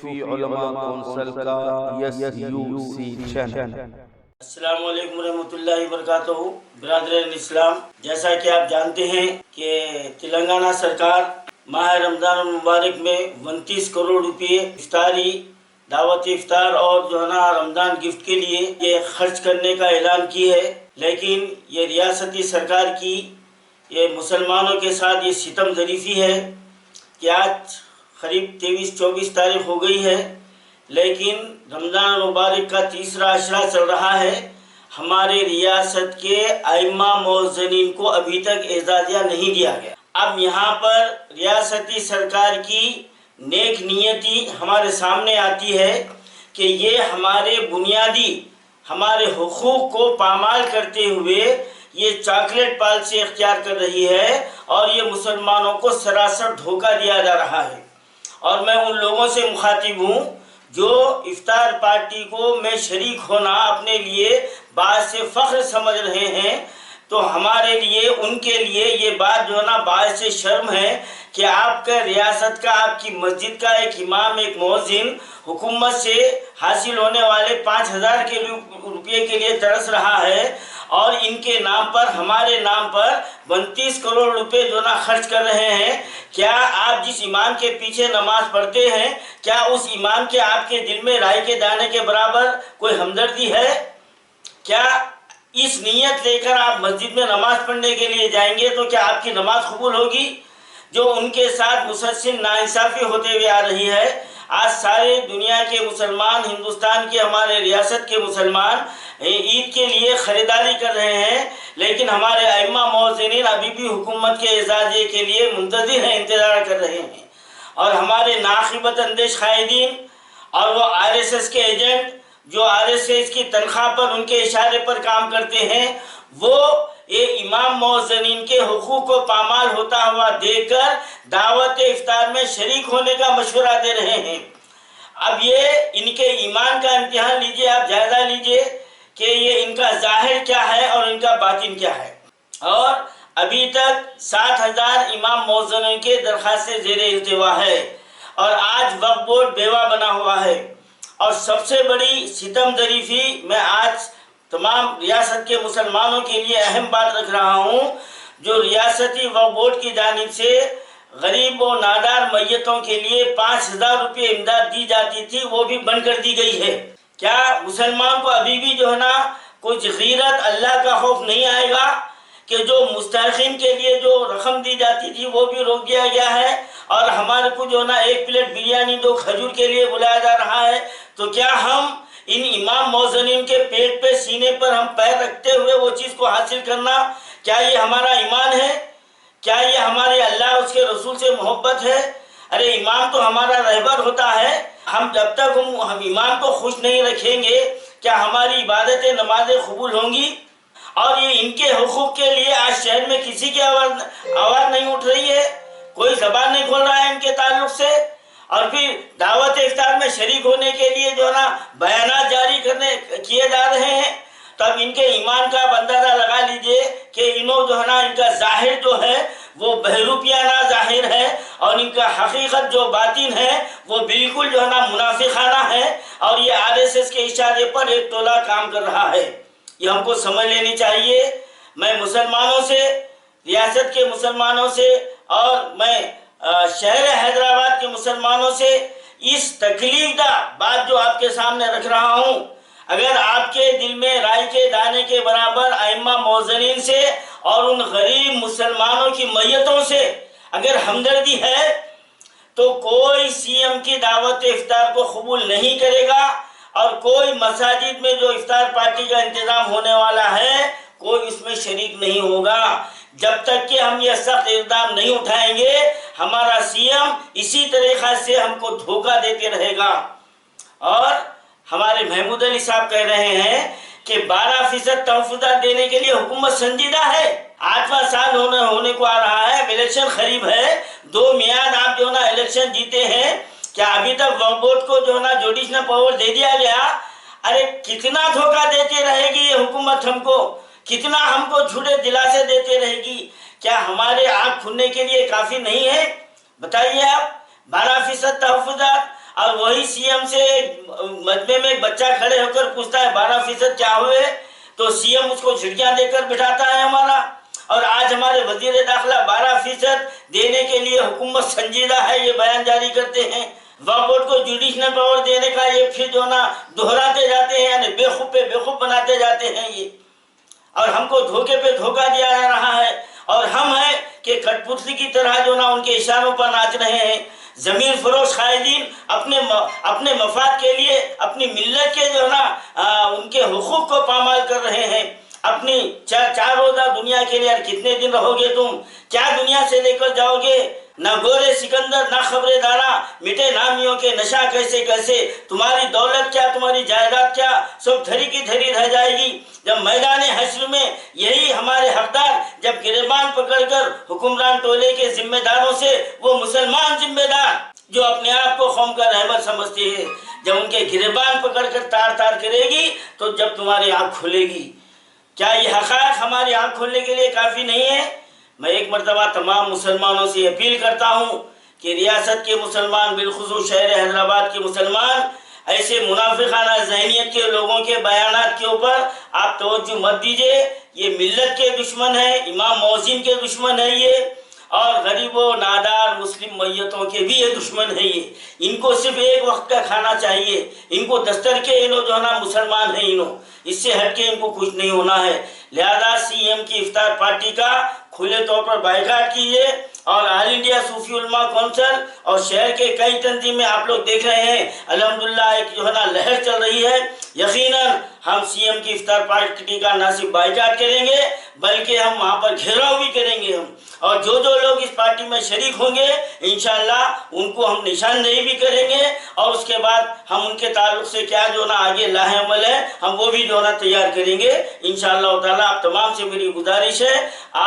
صوفی علماء کونسل کا SUC channel. السلام علیکم ورحمۃ اللہ وبرکاتہ۔ برادران اسلام، جیسا کہ آپ جانتے ہیں کہ تلنگانہ سرکار ماہ رمضان المبارک میں 29 کروڑ روپے افطاری، دعوت افطار اور رمضان گفٹ کے لیے یہ خرچ کرنے کا اعلان کی ہے، لیکن یہ ریاستی سرکار کی یہ مسلمانوں کے ساتھ یہ ستم ظریفی ہے کہ آج قریب 23-24 تاریخ ہو گئی ہے، لیکن رمضان المبارک کا تیسرا عشرہ چل رہا ہے۔ ہمارے ریاست کے ائمہ مؤذنین کو ابھی تک اعزازیہ نہیں دیا گیا۔ اب یہاں پر ریاستی سرکار کی نیک نیتی ہمارے سامنے آتی ہے کہ یہ ہمارے حقوق کو پامال کرتے ہوئے یہ چاکلیٹ پالیسی اختیار کر رہی ہے اور یہ مسلمانوں کو سراسر دھوکہ دیا جا رہا ہے۔ اور میں ان لوگوں سے مخاطب ہوں جو افطار پارٹی کو میں شریک ہونا اپنے لیے باعث فخر سمجھ رہے ہیں، تو ہمارے لیے ان کے لیے یہ بات باعث شرم ہے کہ آپ کا ریاست کا، آپ کی مسجد کا ایک امام، ایک مؤذن حکومت سے حاصل ہونے والے 5,000 کے روپے کے لیے ترس رہا ہے اور ان کے نام پر، ہمارے نام پر 32 کروڑ روپے خرچ کر رہے ہیں۔ کیا آپ جس امام کے پیچھے نماز پڑھتے ہیں، کیا اس امام کے آپ کے دل میں رائے کے دانے کے برابر کوئی ہمدردی ہے؟ کیا اس نیت لے کر آپ مسجد میں نماز پڑھنے کے لیے جائیں گے تو کیا آپ کی نماز قبول ہوگی؟ جو ان کے ساتھ مسلسل ناانصافی ہوتے ہوئے آ رہی ہے۔ آج سارے دنیا کے مسلمان، ہندوستان کے، ہمارے ریاست کے مسلمان عید کے لیے خریداری کر رہے ہیں، لیکن ہمارے ائمہ مؤذنین ابھی بھی حکومت کے اعزازیے کے لیے منتظر ہیں، انتظار کر رہے ہیں۔ اور ہمارے ناقابت اندیش قائدین اور وہ RSS کے ایجنٹ جو RSS کی تنخواہ پر، ان کے اشارے پر کام کرتے ہیں، وہ یہ امام مؤذنین کے حقوق کو پامال ہوتا ہوا دیکھ کر دعوت افطار میں شریک ہونے کا مشورہ دے رہے ہیں۔ اب یہ ان کے ایمان کا امتحان لیجئے، آپ جائزہ لیجئے کہ یہ ان کا ظاہر کیا ہے اور ان کا باطن کیا ہے۔ اور ابھی تک 7,000 امام مؤذنین کے درخواستیں زیر التوا ہے اور آج وقف بورڈ بیوہ بنا ہوا ہے۔ اور سب سے بڑی ستم ظریفی میں آج تمام ریاست کے مسلمانوں کے لیے اہم بات رکھ رہا ہوں، جو ریاستی وقف بورڈ کی جانب سے غریب و نادار میتوں کے لیے 5,000 روپے امداد دی جاتی تھی، وہ بھی بند کر دی گئی ہے۔ کیا مسلمان کو ابھی بھی کچھ غیرت، اللہ کا خوف نہیں آئے گا کہ جو مستحقین کے لیے جو رقم دی جاتی تھی وہ بھی روک دیا گیا ہے اور ہمارے کو ایک پلیٹ بریانی، 2 کھجور کے لیے بلایا جا رہا ہے؟ تو کیا ہم ان امام مؤذنین کے پیٹ پہ، سینے پر ہم پیر رکھتے ہوئے وہ چیز کو حاصل کرنا، کیا یہ ہمارا ایمان ہے؟ کیا یہ ہمارے اللہ، اس کے رسول سے محبت ہے؟ ارے امام تو ہمارا رہبر ہوتا ہے، ہم جب تک ہم امام کو خوش نہیں رکھیں گے کیا ہماری عبادتیں، نمازیں قبول ہوں گی؟ اور یہ ان کے حقوق کے لیے آج شہر میں کسی کی آواز نہیں اٹھ رہی ہے، کوئی زبان نہیں کھول رہا ہے ان کے تعلق سے۔ اور پھر دعوت افطار میں شریک ہونے کے لیے بیانات جاری کیے جا رہے ہیں، تب ان کے ایمان کا اندازہ لگا لیجئے کہ ان کا ظاہر جو ہے وہ بہروپیانہ ظاہر ہے اور ان کا حقیقت جو باطن ہے وہ بالکل منافقانہ ہے، اور یہ RSS کے اشارے پر ایک ٹولہ کام کر رہا ہے۔ یہ ہم کو سمجھ لینی چاہیے۔ میں مسلمانوں سے، ریاست کے مسلمانوں سے اور میں شہر حیدرآباد کے مسلمانوں سے اس تکلیف دہ بات جو آپ کے سامنے رکھ رہا ہوں، اگر آپ کے دل میں رائے کے دانے کے برابر ائمہ مؤذنین سے اور ان غریب مسلمانوں کی میتوں سے اگر ہمدردی ہے تو کوئی CM کی دعوت افطار کو قبول نہیں کرے گا، اور کوئی مساجد میں جو افطار پارٹی کا انتظام ہونے والا ہے کوئی اس میں شریک نہیں ہوگا۔ جب تک کہ ہم یہ سخت اقدام نہیں اٹھائیں گے، ہمارا CM اسی طریقہ سے ہم کو دھوکہ دیتے رہے گا۔ اور ہمارے محمود علی صاحب کہہ رہے ہیں کہ 12% تحفظات دینے کے لیے حکومت سنجیدہ ہے۔ 8واں سال ہونے کو آ رہا ہے، الیکشن قریب ہے، 2 میعاد آپ الیکشن جیتے ہیں، کیا ابھی تک وقف بورڈ کو جوڈیشنل پاور دے دیا گیا؟ ارے کتنا دھوکہ دیتے رہے گی یہ حکومت ہم کو، کتنا ہم کو جھوٹے دلاسے دیتے رہے گی؟ کیا ہمارے آنکھ کھلنے کے لیے کافی نہیں ہے؟ بتائیے آپ، 12% تحفظات اور وہی سی ایم سے مجمع میں ایک بچہ کھڑے ہو کر پوچھتا ہے 12% کیا ہوئے، تو سی ایم اس کو جھٹکیاں دے کر بٹھاتا ہے ہمارا۔ اور آج ہمارے وزیر داخلہ 12% دینے کے لیے حکومت سنجیدہ ہے یہ بیان جاری کرتے ہیں۔ وقف بورڈ کو جوڈیشنل پاور دینے کا یہ پھر جو نا دہراتے جاتے ہیں، یعنی بیوقوف پہ بیوقوف بناتے جاتے ہیں یہ، اور ہم کو دھوکے پہ دھوکہ دیا جا رہا ہے، اور ہم ہیں کہ کٹ پتلی کی طرح جو نا ان کے اشاروں پر ناچ رہے ہیں۔ زمین فروش قائدین اپنے مفاد کے لیے اپنی ملت کے جو نا ان کے حقوق کو پامال کر رہے ہیں۔ اپنی 4 روزہ دنیا کے لیے کتنے دن رہو گے تم؟ کیا دنیا سے لے کر جاؤ گے؟ نہ گورے سکندر، نہ خبر دارا، مٹے نامیوں کے نشہ کیسے کیسے، تمہاری دولت کیا، تمہاری جائیداد کیا، سب دھری کی دھری رہ جائے گی۔ جب میدان حشر میں یہی ہمارے حقدار جب گریبان پکڑ کر حکمران ٹولے کے ذمہ داروں سے، وہ مسلمان ذمہ دار جو اپنے آپ کو قوم کا رہبر سمجھتے ہیں، جب ان کے گریبان پکڑ کر تار تار کرے گی تو جب تمہاری آنکھ کھلے گی۔ کیا یہ حقائق ہماری آنکھ کھولنے کے لیے کافی نہیں ہے؟ میں ایک مرتبہ تمام مسلمانوں سے اپیل کرتا ہوں کہ ریاست کے مسلمان، بالخصوص شہر حیدرآباد کے مسلمان، ایسے منافقانہ ذہنیت کے لوگوں کے بیانات کے اوپر آپ توجہ مت دیجیے۔ یہ ملت کے دشمن ہے، امام مؤذن کے دشمن ہے یہ، اور غریب و نادار مسلم میتوں کے بھی یہ دشمن ہے یہ۔ ان کو صرف ایک وقت کا کھانا چاہیے، ان کو دستر کے انہوں جو ہے نا مسلمان ہیں انہوں، اس سے ہٹ کے ان کو کچھ نہیں ہونا ہے۔ لہذا سی ایم کی افطار پارٹی کا کھلے طور پر بائیکاٹ کیجیے، اور آل انڈیا صوفی علماء کونسل اور شہر کے کئی تنظیمیں آپ لوگ دیکھ رہے ہیں، الحمدللہ ایک جو ہے نا لہر چل رہی ہے۔ یقیناً ہم سی ایم کی افطار پارٹی کا نہ صرف بائیکاٹ کریں گے بلکہ ہم وہاں پر گھیراؤ بھی کریں گے ہم، اور جو لوگ اس پارٹی میں شریک ہوں گے انشاءاللہ ان کو ہم نشاندہی بھی کریں گے، اور اس کے بعد ہم ان کے تعلق سے کیا جو نا آگے لاہ عمل ہے ہم وہ بھی جو نا تیار کریں گے انشاءاللہ تعالیٰ۔ آپ تمام سے میری گزارش ہے،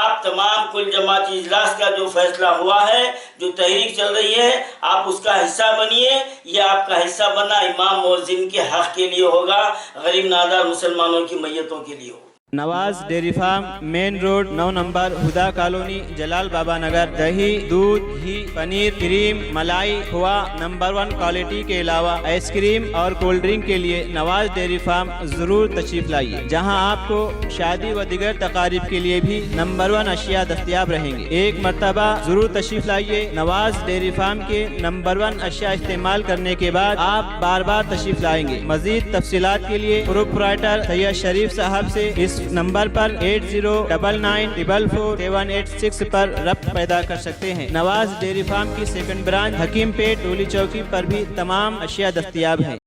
آپ تمام کل جماعتی اجلاس کا جو فیصلہ ہوا ہے، جو تحریک چل رہی ہے، آپ اس کا حصہ بنیے۔ یہ آپ کا حصہ بننا امام مؤذن کے حق کے لیے ہوگا، غریب نادار مسلمانوں کی میتوں کے لیے ہوگا۔ Nawaz dairy farm, main road, 9 number, Huda colony, Jalal Baba Nagar. دہی، دودھ، گھی، پنیر، کریم، ملائی، کھوا نمبر 1 کوالٹی کے علاوہ آئس کریم اور کولڈ ڈرنک کے لیے نواز ڈیری فارم ضرور تشریف لائیے، جہاں آپ کو شادی و دیگر تقاریب کے لیے بھی نمبر 1 اشیاء دستیاب رہیں گے۔ ایک مرتبہ ضرور تشریف لائیے۔ نواز ڈیری فارم کے نمبر 1 اشیاء استعمال کرنے کے بعد آپ بار بار تشریف لائیں گے۔ مزید تفصیلات کے لیے پروپرائٹر سید شریف صاحب سے اس نمبر پر 8099444786 پر رابطہ پیدا کر سکتے ہیں۔ نواز ڈیری فارم کی سیکنڈ برانچ حکیم پیٹ ٹولی چوکی پر بھی تمام اشیاء دستیاب ہیں۔